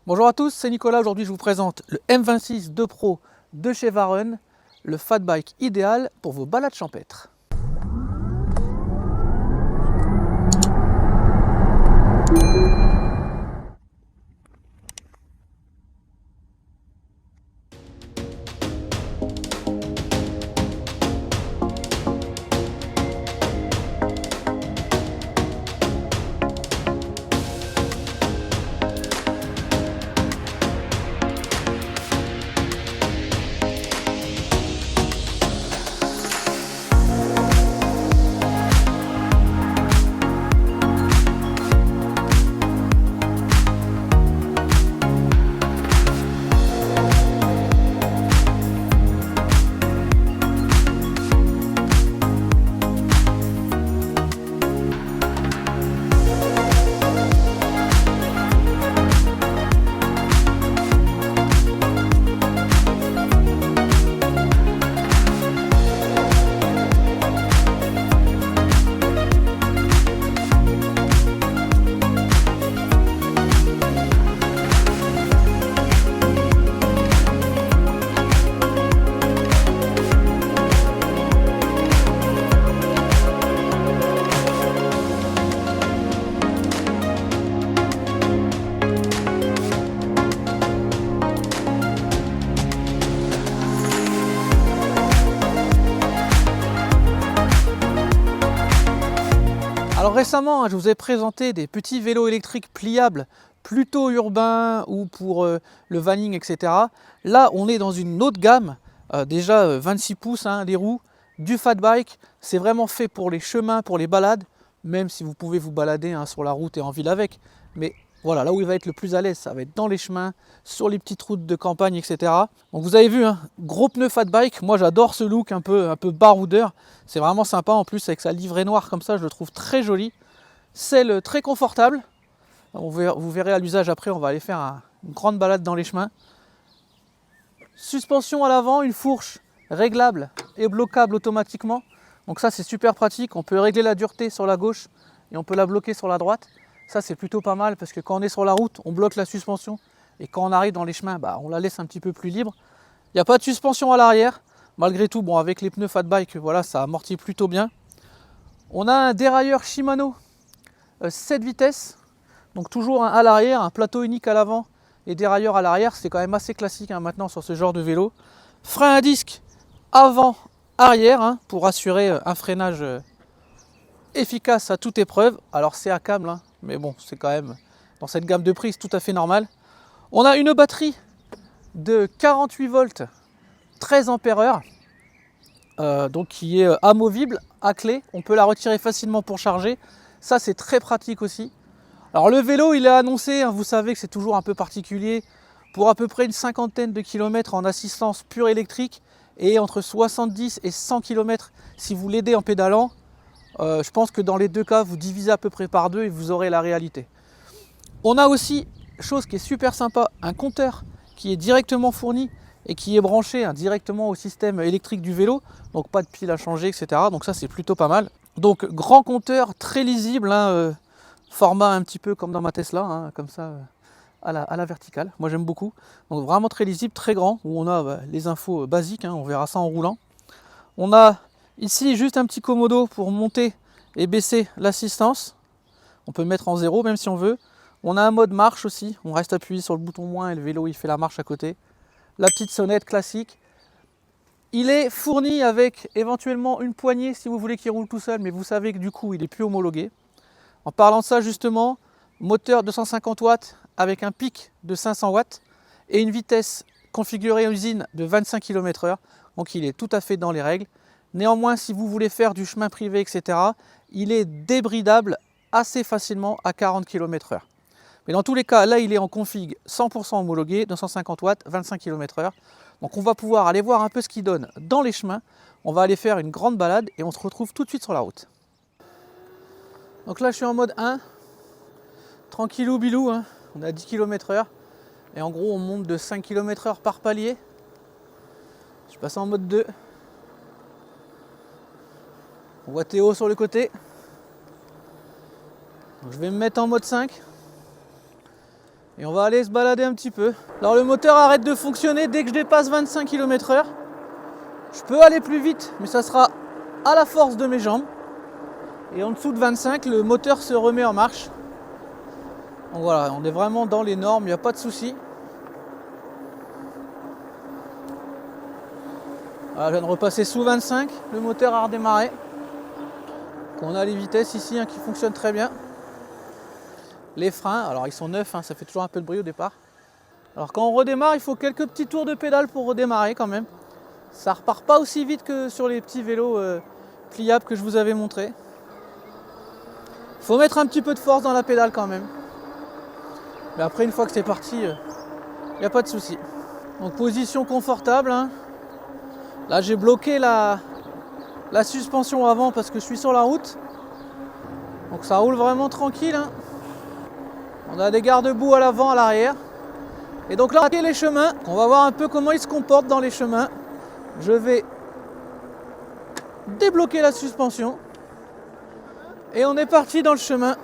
Bonjour à tous, c'est Nicolas. Aujourd'hui, je vous présente le M26 2 Pro de chez Varun, le fat bike idéal pour vos balades champêtres. Alors récemment, je vous ai présenté des petits vélos électriques pliables, plutôt urbains ou pour le vanning, etc. Là, on est dans une autre gamme, déjà 26 pouces, les roues, du fat bike. C'est vraiment fait pour les chemins, pour les balades, même si vous pouvez vous balader sur la route et en ville avec. Mais voilà, là où il va être le plus à l'aise, ça va être dans les chemins, sur les petites routes de campagne, etc. Donc vous avez vu, gros pneu fat bike. Moi j'adore ce look un peu baroudeur. C'est vraiment sympa en plus avec sa livrée noire comme ça, je le trouve très joli. Selle très confortable. Vous verrez à l'usage après, on va aller faire une grande balade dans les chemins. Suspension à l'avant, une fourche réglable et bloquable automatiquement. Donc ça c'est super pratique, on peut régler la dureté sur la gauche et on peut la bloquer sur la droite. Ça c'est plutôt pas mal parce que quand on est sur la route, on bloque la suspension et quand on arrive dans les chemins, on la laisse un petit peu plus libre. Il n'y a pas de suspension à l'arrière. Malgré tout, bon, avec les pneus fat bike, voilà, ça amortit plutôt bien. On a un dérailleur Shimano 7 vitesses, donc toujours à l'arrière, un plateau unique à l'avant et dérailleur à l'arrière. C'est quand même assez classique maintenant sur ce genre de vélo. Frein à disque avant-arrière pour assurer un freinage efficace à toute épreuve. Alors c'est à câble, mais bon, c'est quand même dans cette gamme de prix, c'est tout à fait normal. On a une batterie de 48 volts, 13 ampères-heure, donc qui est amovible à clé. On peut la retirer facilement pour charger. Ça, c'est très pratique aussi. Alors le vélo, il est annoncé, vous savez que c'est toujours un peu particulier, pour à peu près une cinquantaine de kilomètres en assistance pure électrique et entre 70 et 100 km si vous l'aidez en pédalant. Je pense que dans les deux cas, vous divisez à peu près par deux et vous aurez la réalité. On a aussi, chose qui est super sympa, un compteur qui est directement fourni et qui est branché directement au système électrique du vélo, donc pas de pile à changer, etc. Donc ça c'est plutôt pas mal. Donc grand compteur, très lisible, format un petit peu comme dans ma Tesla, comme ça à la verticale. Moi j'aime beaucoup. Donc vraiment très lisible, très grand, où on a les infos basiques, on verra ça en roulant. On a ici juste un petit commodo pour monter et baisser l'assistance. On peut mettre en zéro même si on veut. On a un mode marche aussi, on reste appuyé sur le bouton moins et le vélo il fait la marche à côté. La petite sonnette classique. Il est fourni avec éventuellement une poignée si vous voulez qu'il roule tout seul, mais vous savez que du coup il n'est plus homologué. En parlant de ça justement, moteur 250 watts avec un pic de 500 watts et une vitesse configurée en usine de 25 km/h, donc il est tout à fait dans les règles. Néanmoins, si vous voulez faire du chemin privé, etc., il est débridable assez facilement à 40 km/h. Mais dans tous les cas, là il est en config 100% homologué, 250 watts, 25 km/h. Donc on va pouvoir aller voir un peu ce qu'il donne dans les chemins. On va aller faire une grande balade et on se retrouve tout de suite sur la route. Donc là je suis en mode 1, tranquillou bilou, on est à 10 km/h. Et en gros on monte de 5 km/h par palier. Je passe en mode 2. On voit Théo sur le côté. Donc je vais me mettre en mode 5. Et on va aller se balader un petit peu. Alors le moteur arrête de fonctionner dès que je dépasse 25 km/h. Je peux aller plus vite, mais ça sera à la force de mes jambes. Et en dessous de 25, le moteur se remet en marche. Donc voilà, on est vraiment dans les normes, il n'y a pas de souci. Voilà, je viens de repasser sous 25, le moteur a redémarré. On a les vitesses ici qui fonctionnent très bien. Les freins, alors ils sont neufs, ça fait toujours un peu de bruit au départ. Alors quand on redémarre, il faut quelques petits tours de pédale pour redémarrer quand même. Ça repart pas aussi vite que sur les petits vélos pliables que je vous avais montré. Il faut mettre un petit peu de force dans la pédale quand même. Mais après, une fois que c'est parti, il n'y a pas de souci. Donc position confortable. Là j'ai bloqué la suspension avant parce que je suis sur la route. Donc ça roule vraiment tranquille. On a des garde-boue à l'avant, à l'arrière. Et donc là, on va les chemins. On va voir un peu comment ils se comportent dans les chemins. Je vais débloquer la suspension. Et on est parti dans le chemin.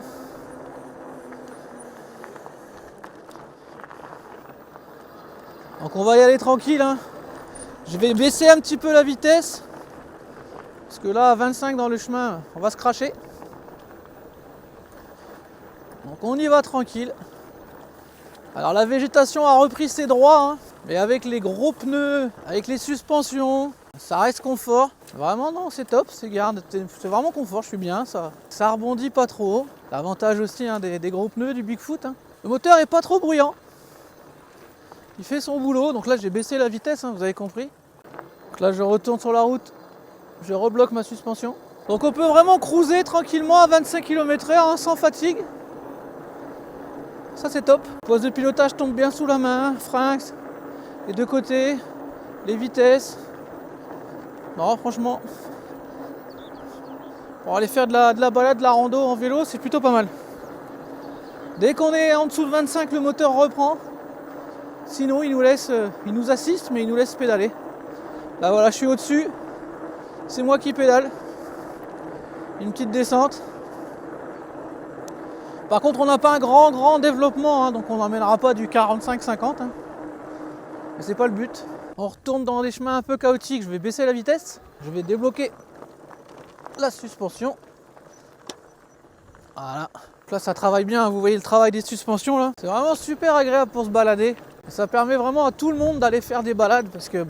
Donc on va y aller tranquille. Je vais baisser un petit peu la vitesse. Parce que là, à 25 dans le chemin, on va se cracher. Donc on y va tranquille. Alors la végétation a repris ses droits, mais avec les gros pneus, avec les suspensions, ça reste confort. Vraiment non, c'est top, c'est vraiment confort, je suis bien, ça rebondit pas trop. L'avantage aussi des gros pneus du Bigfoot. Le moteur est pas trop bruyant. Il fait son boulot, donc là j'ai baissé la vitesse, vous avez compris. Donc là je retourne sur la route, je rebloque ma suspension. Donc on peut vraiment cruiser tranquillement à 25 km/h sans fatigue. Ça c'est top. Poste de pilotage tombe bien sous la main, frein, les deux côtés, les vitesses. Non franchement, pour aller faire de la balade, de la rando en vélo, c'est plutôt pas mal. Dès qu'on est en dessous de 25, le moteur reprend. Sinon il nous assiste, mais il nous laisse pédaler. Là voilà, je suis au-dessus. C'est moi qui pédale. Une petite descente. Par contre, on n'a pas un grand développement, donc on n'emmènera pas du 45-50. Mais c'est pas le but. On retourne dans des chemins un peu chaotiques. Je vais baisser la vitesse. Je vais débloquer la suspension. Voilà. Là, ça travaille bien. Vous voyez le travail des suspensions là. C'est vraiment super agréable pour se balader. Et ça permet vraiment à tout le monde d'aller faire des balades parce que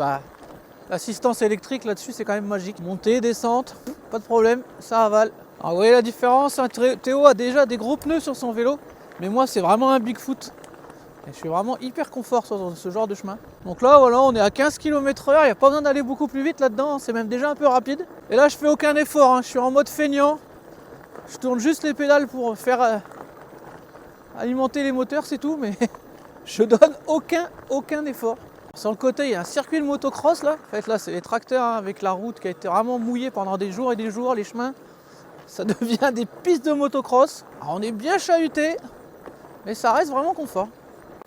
l'assistance électrique là-dessus, c'est quand même magique. Montée, descente, pas de problème, ça avale. Alors vous voyez la différence, Théo a déjà des gros pneus sur son vélo, mais moi c'est vraiment un Bigfoot. Et je suis vraiment hyper confort sur ce genre de chemin. Donc là voilà, on est à 15 km/h, il n'y a pas besoin d'aller beaucoup plus vite là-dedans, c'est même déjà un peu rapide. Et là je fais aucun effort, je suis en mode feignant. Je tourne juste les pédales pour faire alimenter les moteurs, c'est tout, mais je donne aucun effort. Sur le côté, il y a un circuit de motocross là. En fait là c'est les tracteurs avec la route qui a été vraiment mouillée pendant des jours et des jours, les chemins. Ça devient des pistes de motocross. Alors on est bien chahuté, mais ça reste vraiment confort.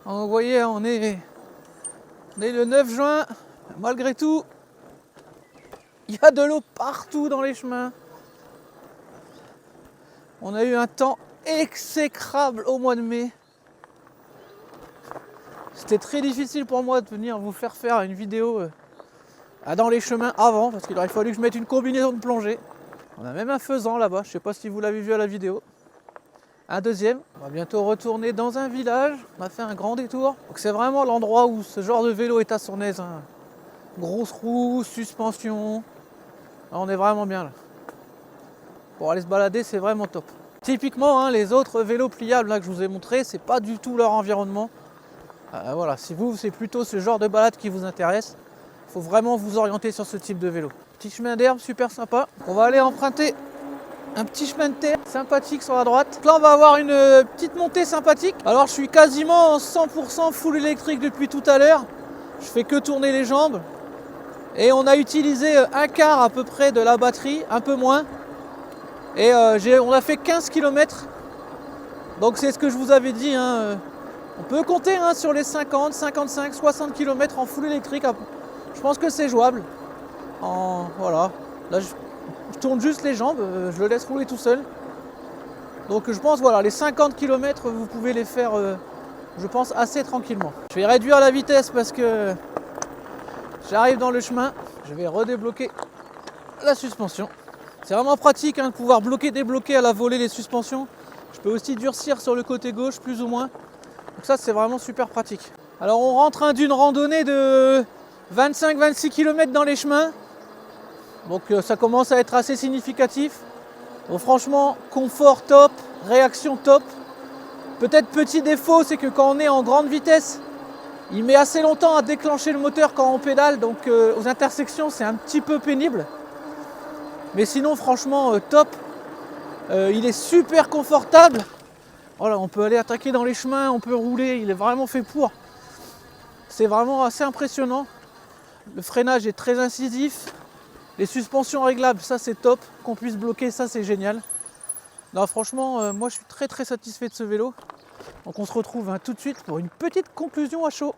Alors vous voyez, on est le 9 juin. Malgré tout, il y a de l'eau partout dans les chemins. On a eu un temps exécrable au mois de mai. C'était très difficile pour moi de venir vous faire une vidéo dans les chemins avant, parce qu'il aurait fallu que je mette une combinaison de plongée. On a même un faisan là-bas, je ne sais pas si vous l'avez vu à la vidéo. Un deuxième. On va bientôt retourner dans un village. On a fait un grand détour. Donc c'est vraiment l'endroit où ce genre de vélo est à son aise. Grosse roue, suspension. Là, on est vraiment bien là. Pour aller se balader, c'est vraiment top. Typiquement, les autres vélos pliables là, que je vous ai montré, c'est pas du tout leur environnement. Voilà, si vous, c'est plutôt ce genre de balade qui vous intéresse, il faut vraiment vous orienter sur ce type de vélo. Petit chemin d'herbe, super sympa. On va aller emprunter un petit chemin de terre sympathique sur la droite. Là, on va avoir une petite montée sympathique. Alors, je suis quasiment en 100% full électrique depuis tout à l'heure. Je fais que tourner les jambes. Et on a utilisé un quart à peu près de la batterie, un peu moins. Et on a fait 15 km. Donc, c'est ce que je vous avais dit. On peut compter sur les 50, 55, 60 km en full électrique. Je pense que c'est jouable. Voilà. Là, je tourne juste les jambes, je le laisse rouler tout seul. Donc je pense, voilà, les 50 km, vous pouvez les faire je pense, assez tranquillement. Je vais réduire la vitesse parce que j'arrive dans le chemin. Je vais redébloquer la suspension. C'est vraiment pratique de pouvoir bloquer, débloquer à la volée les suspensions. Je peux aussi durcir sur le côté gauche plus ou moins. Donc ça c'est vraiment super pratique. Alors on rentre d'une randonnée de 25-26 km dans les chemins. Donc ça commence à être assez significatif. Donc franchement, confort top, réaction top. Peut-être petit défaut, c'est que quand on est en grande vitesse, il met assez longtemps à déclencher le moteur quand on pédale. Donc aux intersections c'est un petit peu pénible. Mais sinon franchement top. Il est super confortable. Voilà, on peut aller attaquer dans les chemins, on peut rouler, il est vraiment fait pour. C'est vraiment assez impressionnant. Le freinage est très incisif. Les suspensions réglables, ça c'est top. Qu'on puisse bloquer, ça c'est génial. Non, franchement, moi je suis très satisfait de ce vélo. Donc on se retrouve tout de suite pour une petite conclusion à chaud.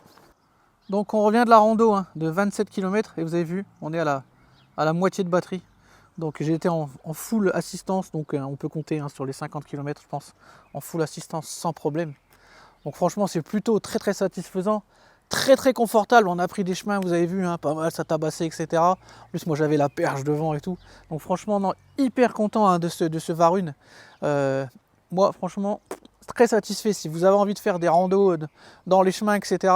Donc on revient de la rando de 27 km et vous avez vu, on est à la moitié de batterie. Donc j'ai été en full assistance, donc on peut compter sur les 50 km je pense, en full assistance sans problème. Donc franchement c'est plutôt très satisfaisant, très confortable. On a pris des chemins, vous avez vu, pas mal, ça tabassait, etc. En plus moi j'avais la perche devant et tout. Donc franchement non, hyper content de ce Varun. Moi franchement très satisfait. Si vous avez envie de faire des randos dans les chemins, etc.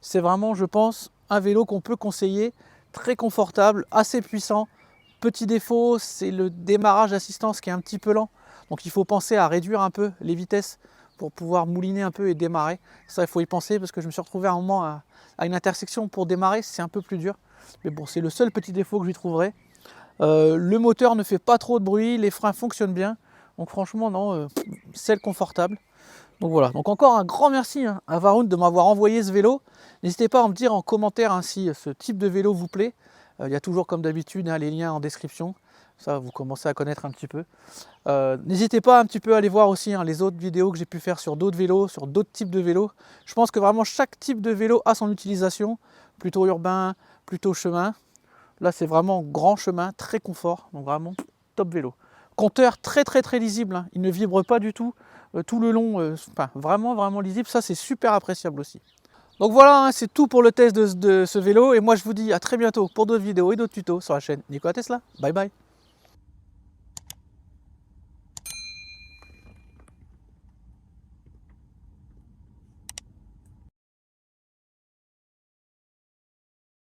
C'est vraiment, je pense, un vélo qu'on peut conseiller, très confortable, assez puissant. Petit défaut, c'est le démarrage d'assistance qui est un petit peu lent. Donc il faut penser à réduire un peu les vitesses pour pouvoir mouliner un peu et démarrer. Ça, il faut y penser parce que je me suis retrouvé à un moment à une intersection pour démarrer, c'est un peu plus dur. Mais bon, c'est le seul petit défaut que j'y trouverai. Le moteur ne fait pas trop de bruit, les freins fonctionnent bien. Donc franchement, non, c'est confortable. Donc voilà, donc encore un grand merci à Varun de m'avoir envoyé ce vélo. N'hésitez pas à me dire en commentaire si ce type de vélo vous plaît. Il y a toujours comme d'habitude les liens en description, ça vous commencez à connaître un petit peu. N'hésitez pas un petit peu à aller voir aussi les autres vidéos que j'ai pu faire sur d'autres vélos, sur d'autres types de vélos. Je pense que vraiment chaque type de vélo a son utilisation, plutôt urbain, plutôt chemin. Là c'est vraiment grand chemin, très confort, donc vraiment top vélo. Compteur très lisible, il ne vibre pas du tout, tout le long, vraiment lisible, ça c'est super appréciable aussi. Donc voilà, c'est tout pour le test de ce vélo et moi je vous dis à très bientôt pour d'autres vidéos et d'autres tutos sur la chaîne Nicolas Tesla. Bye bye.